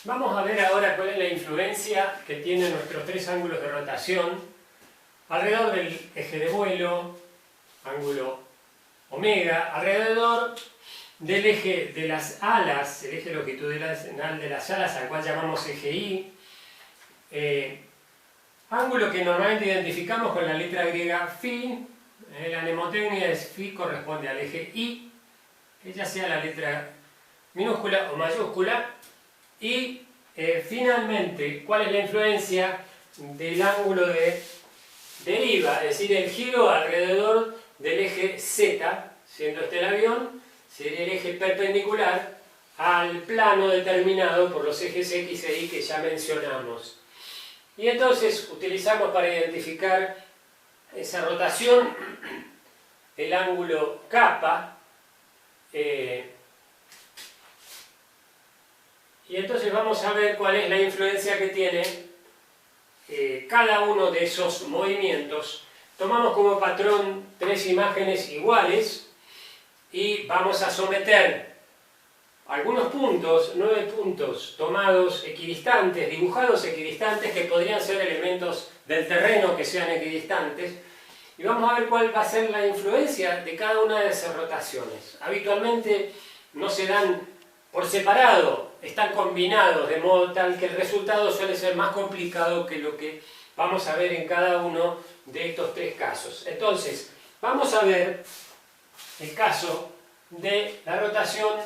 Vamos a ver ahora cuál es la influencia que tienen nuestros tres ángulos de rotación alrededor del eje de vuelo, ángulo omega, alrededor del eje de las alas, el eje longitudinal de las alas, al cual llamamos eje Y, ángulo que normalmente identificamos con la letra griega φ. La mnemotecnia es φ corresponde al eje Y, que ya sea la letra minúscula o mayúscula, y finalmente, ¿cuál es la influencia del ángulo de deriva? Es decir, el giro alrededor del eje Z, siendo este el avión, sería el eje perpendicular al plano determinado por los ejes X e Y que ya mencionamos. Y entonces utilizamos para identificar esa rotación el ángulo kappa, y entonces vamos a ver cuál es la influencia que tiene cada uno de esos movimientos. Tomamos como patrón tres imágenes iguales y vamos a someter algunos puntos, 9 puntos tomados equidistantes, dibujados equidistantes, que podrían ser elementos del terreno que sean equidistantes, y vamos a ver cuál va a ser la influencia de cada una de esas rotaciones. Habitualmente no se dan por separado, están combinados, de modo tal que el resultado suele ser más complicado que lo que vamos a ver en cada uno de estos tres casos. Entonces, vamos a ver el caso de la rotación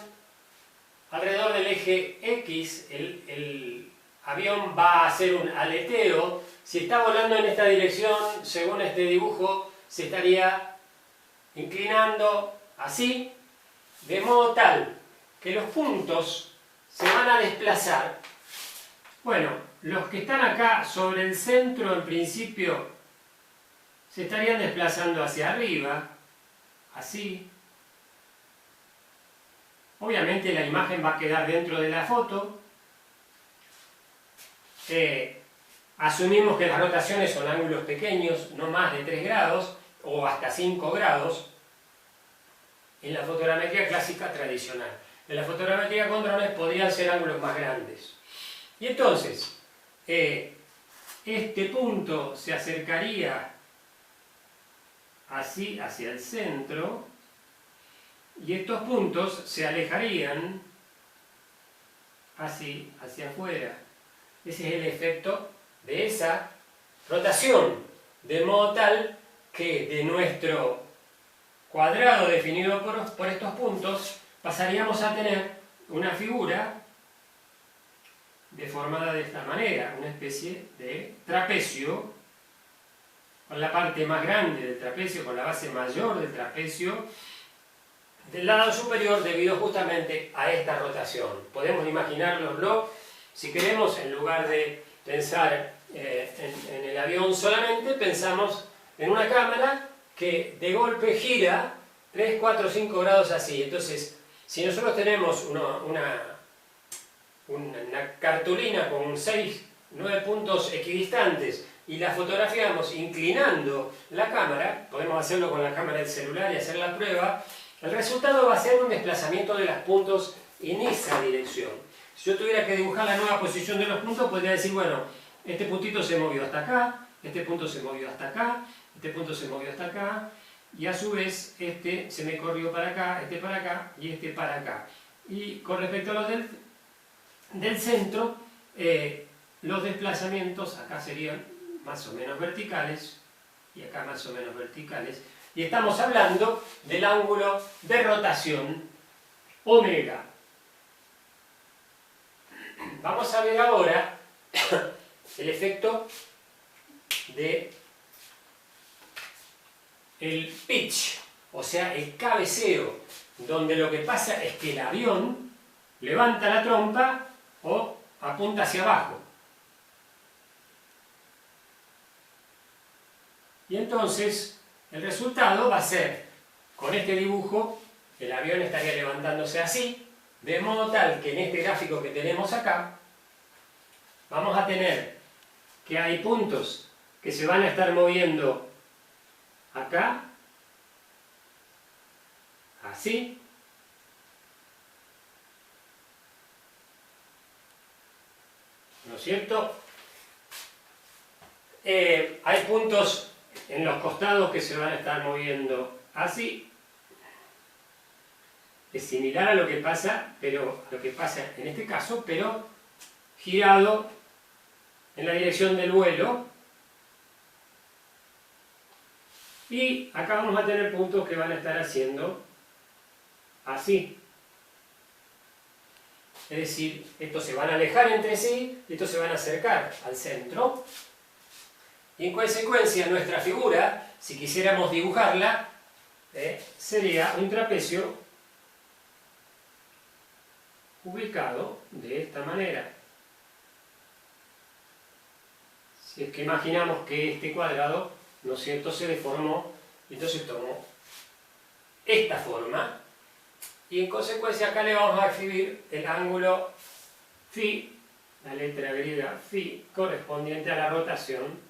alrededor del eje X. El avión va a hacer un aleteo. Si está volando en esta dirección, según este dibujo, se estaría inclinando así, de modo tal que los puntos se van a desplazar. Bueno, los que están acá sobre el centro, en principio, se estarían desplazando hacia arriba, así. Obviamente la imagen va a quedar dentro de la foto. Asumimos que las rotaciones son ángulos pequeños, no más de 3 grados o hasta 5 grados en la fotogrametría clásica tradicional. En la fotogrametría con drones podrían ser ángulos más grandes. Y entonces, este punto se acercaría así hacia el centro y estos puntos se alejarían así hacia afuera. Ese es el efecto de esa rotación, de modo tal que de nuestro cuadrado definido por estos puntos pasaríamos a tener una figura deformada de esta manera, una especie de trapecio, con la parte más grande del trapecio, con la base mayor del trapecio del lado superior, debido justamente a esta rotación. Podemos imaginárnoslo, si queremos, en lugar de pensar en el avión solamente, pensamos en una cámara que de golpe gira 3, 4, 5 grados así. Entonces, si nosotros tenemos una cartulina con 6, 9 puntos equidistantes y la fotografiamos inclinando la cámara, podemos hacerlo con la cámara del celular y hacer la prueba, el resultado va a ser un desplazamiento de los puntos en esa dirección. Si yo tuviera que dibujar la nueva posición de los puntos, podría decir, bueno, este puntito se movió hasta acá, este punto se movió hasta acá, este punto se movió hasta acá, y a su vez este se me corrió para acá, este para acá y este para acá. Y con respecto a los del centro, los desplazamientos acá serían más o menos verticales y acá más o menos verticales, y estamos hablando del ángulo de rotación omega. Vamos a ver ahora el efecto de el pitch, o sea, el cabeceo, donde lo que pasa es que el avión levanta la trompa o apunta hacia abajo. Y entonces el resultado va a ser, con este dibujo, el avión estaría levantándose así, de modo tal que en este gráfico que tenemos acá, vamos a tener que hay puntos que se van a estar moviendo acá, así, ¿no es cierto? Hay puntos en los costados que se van a estar moviendo así. Es similar a lo que pasa en este caso, pero girado en la dirección del vuelo. Y acá vamos a tener puntos que van a estar haciendo así. Es decir, estos se van a alejar entre sí y estos se van a acercar al centro. Y en consecuencia nuestra figura, si quisiéramos dibujarla, sería un trapecio ubicado de esta manera. Si es que imaginamos que este cuadrado, ¿no es cierto?, se deformó, y entonces tomó esta forma, y en consecuencia acá le vamos a escribir el ángulo φ, la letra griega φ, correspondiente a la rotación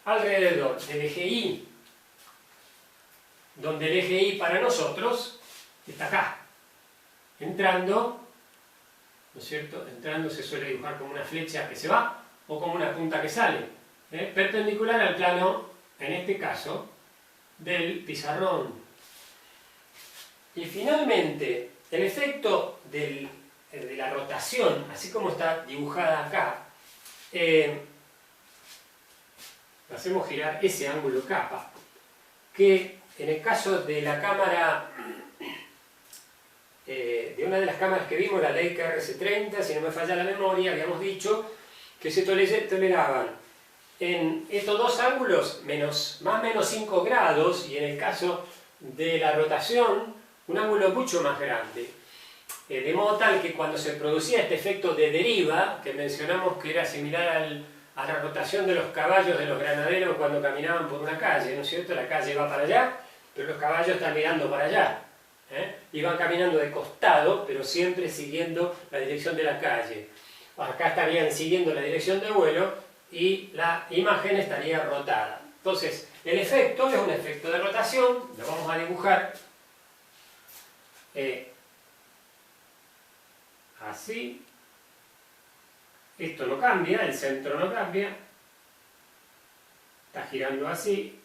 alrededor del eje Y, donde el eje Y para nosotros está acá, entrando, ¿no es cierto? Entrando se suele dibujar como una flecha que se va o como una punta que sale, perpendicular al plano, en este caso, del pizarrón. Y finalmente, el efecto de la rotación, así como está dibujada acá, hacemos girar ese ángulo kappa, que en el caso de la cámara, de una de las cámaras que vimos, la Leica RC30, si no me falla la memoria, habíamos dicho que se toleraban en estos dos ángulos más o menos 5 grados, y en el caso de la rotación, un ángulo mucho más grande. De modo tal que cuando se producía este efecto de deriva, que mencionamos que era similar a la rotación de los caballos de los granaderos cuando caminaban por una calle, ¿no es cierto? La calle va para allá, pero los caballos están mirando para allá. Y van caminando de costado, pero siempre siguiendo la dirección de la calle. Acá estarían siguiendo la dirección de vuelo y la imagen estaría rotada. Entonces, el efecto es un efecto de rotación, lo vamos a dibujar así. Esto no cambia, el centro no cambia, está girando así.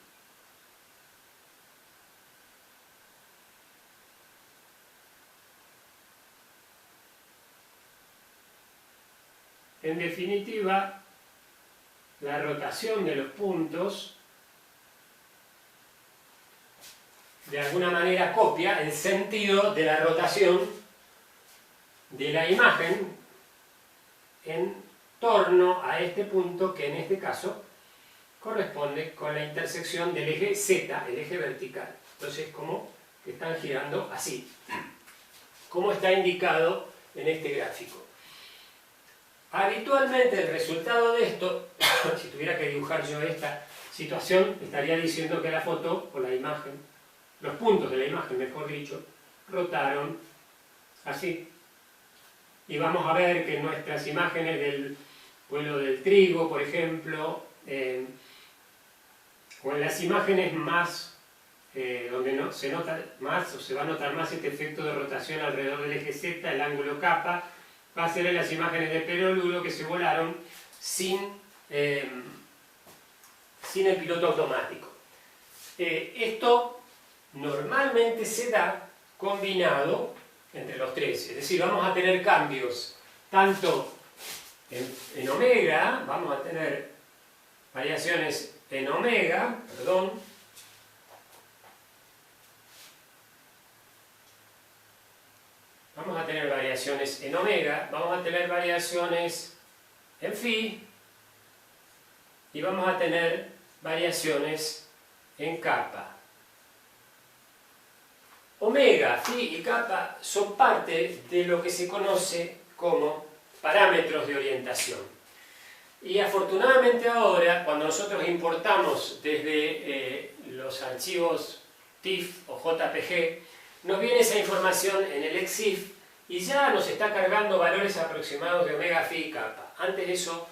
En definitiva, la rotación de los puntos de alguna manera copia el sentido de la rotación de la imagen en torno a este punto, que en este caso corresponde con la intersección del eje Z, el eje vertical. Entonces, como que están girando así, como está indicado en este gráfico. Habitualmente el resultado de esto, si tuviera que dibujar yo esta situación, estaría diciendo que la foto o la imagen, los puntos de la imagen, mejor dicho, rotaron así. Y vamos a ver que nuestras imágenes del vuelo del trigo, por ejemplo, o en las imágenes más, donde no, se nota más o se va a notar más este efecto de rotación alrededor del eje Z, el ángulo kappa, va a ser en las imágenes de Peroludo que se volaron sin el piloto automático. Esto normalmente se da combinado entre los tres, es decir, vamos a tener cambios tanto en omega, vamos a tener variaciones en omega, vamos a tener variaciones en omega, vamos a tener variaciones en phi y vamos a tener variaciones en kappa. Omega, phi y kappa son parte de lo que se conoce como parámetros de orientación. Y afortunadamente ahora, cuando nosotros importamos desde los archivos TIFF o JPG, nos viene esa información en el EXIF y ya nos está cargando valores aproximados de omega, phi y kappa. Antes eso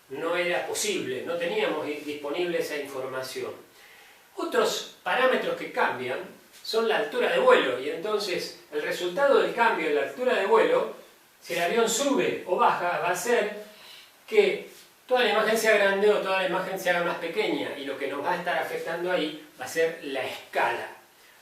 no era posible, no teníamos disponible esa información. Otros parámetros que cambian son la altura de vuelo, y entonces el resultado del cambio en la altura de vuelo, si el avión sube o baja, va a ser que toda la imagen sea grande o toda la imagen se haga más pequeña, y lo que nos va a estar afectando ahí va a ser la escala.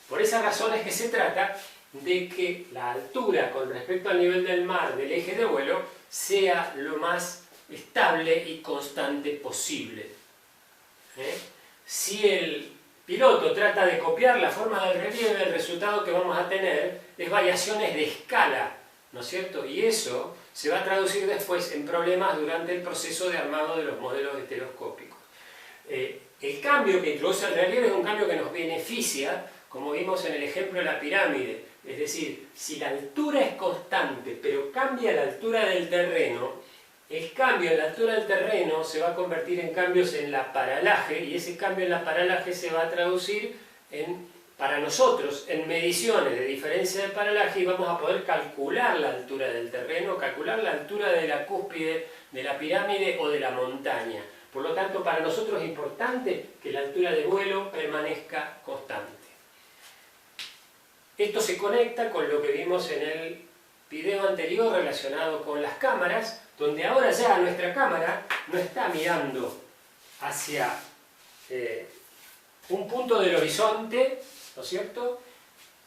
Por esa razón es que se trata de que la altura con respecto al nivel del mar del eje de vuelo sea lo más estable y constante posible. Si el piloto trata de copiar la forma del relieve, el resultado que vamos a tener es variaciones de escala, ¿no es cierto? Y eso se va a traducir después en problemas durante el proceso de armado de los modelos estereoscópicos. El cambio que introduce el relieve es un cambio que nos beneficia, como vimos en el ejemplo de la pirámide. Es decir, si la altura es constante, pero cambia la altura del terreno, el cambio en la altura del terreno se va a convertir en cambios en la paralaje, y ese cambio en la paralaje se va a traducir para nosotros en mediciones de diferencia de paralaje, y vamos a poder calcular la altura del terreno, calcular la altura de la cúspide de la pirámide o de la montaña. Por lo tanto, para nosotros es importante que la altura de vuelo permanezca constante. Esto se conecta con lo que vimos en el video anterior relacionado con las cámaras, donde ahora ya nuestra cámara no está mirando hacia un punto del horizonte, ¿no es cierto?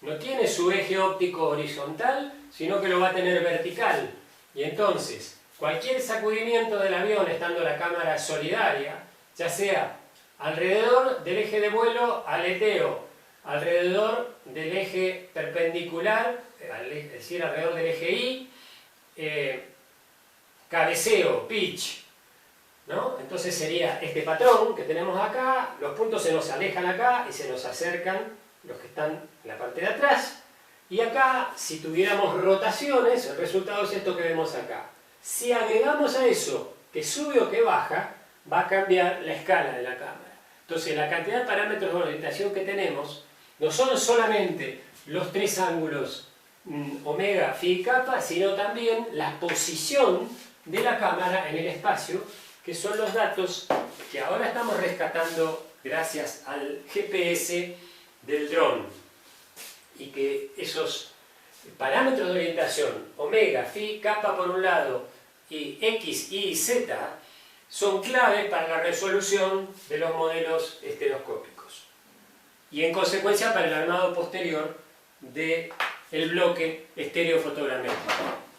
No tiene su eje óptico horizontal, sino que lo va a tener vertical. Y entonces, cualquier sacudimiento del avión, estando la cámara solidaria, ya sea alrededor del eje de vuelo, aleteo, alrededor del eje perpendicular, es decir, alrededor del eje Y, cabeceo, pitch, ¿no? Entonces sería este patrón que tenemos acá, los puntos se nos alejan acá y se nos acercan los que están en la parte de atrás, y acá, si tuviéramos rotaciones, el resultado es esto que vemos acá. Si agregamos a eso que sube o que baja, va a cambiar la escala de la cámara. Entonces la cantidad de parámetros de orientación que tenemos no son solamente los tres ángulos omega, phi y kappa, sino también la posición de la cámara en el espacio, que son los datos que ahora estamos rescatando gracias al GPS del dron, y que esos parámetros de orientación, omega, phi, kappa por un lado y x, y, z, son clave para la resolución de los modelos estereoscópicos y en consecuencia para el armado posterior del bloque estereofotogramétrico.